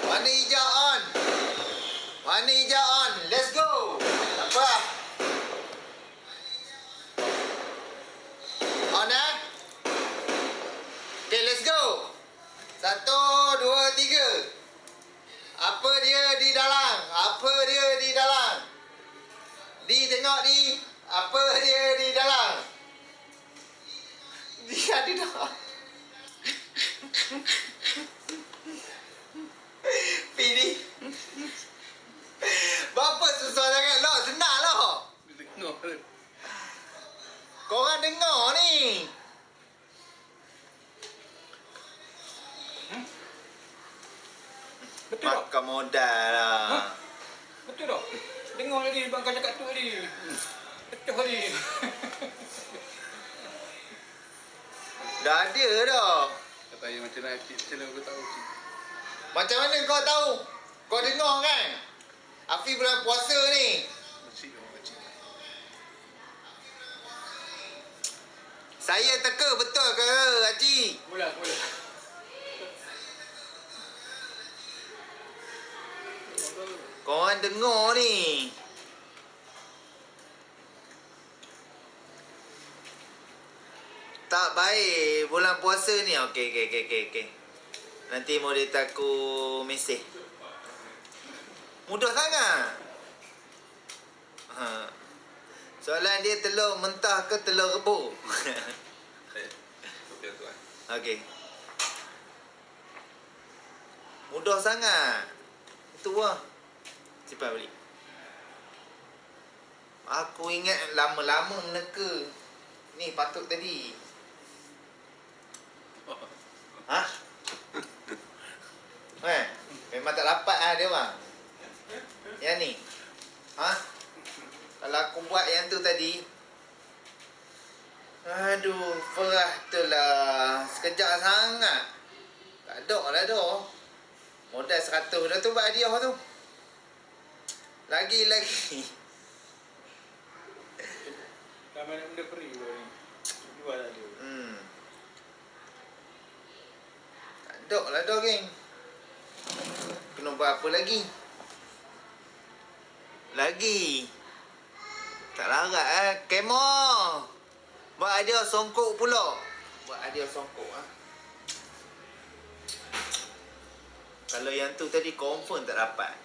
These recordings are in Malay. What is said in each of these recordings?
Warna hijau on. Warna hijau on. Let's go. Apa? On eh? Okay, let's go. 1, 2, 3. Apa dia di dalam? Apa dia di dalam? Di tengok di. Apa dia di dalam? Dia ada dah. Pini. Bapa susah sangat lah. Senang lah. Dia dengar ke? Korang dengar ni. Betul tak? Makan modal lah. Ha? Betul tak? Dengar tadi bang kau cakap tu tadi. Betul tadi. Dah ada dah. Tak payah macam mana cik. Macam mana kau tahu cik? Macam mana kau tahu? Kau dengar kan? Afi bulan puasa ni. Cik orang cik. Saya teka betul ke Haji? Mula. Korang dengar ni. Tak baik bulan puasa ni. Okey. Nanti moderator aku mesej. Mudah sangat. Ha. Soalan dia telur mentah ke telur rebus? Okey tuan. Okey. Mudah sangat. Itu lah. Simpan balik. Aku ingat lama-lama meneka. Ni patut tadi. Ha? Memang tak dapat lah dia bang. Yang ni. Ha? Kalau aku buat yang tu tadi. Aduh, perah tu lah. Sekejap sangat. Tak ada lah dah. Modal 100 dah tu buat hadiah tu. Lagi. Dah banyak benda free kau ni. Jual lah dia. Tak ada lah dah geng. Kena buat apa lagi? Tak larat Kemo. Buat hadiah songkok pula. Kalau yang tu tadi confirm tak dapat.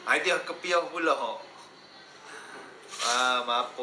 Hadiah kepiah pula. Maaf.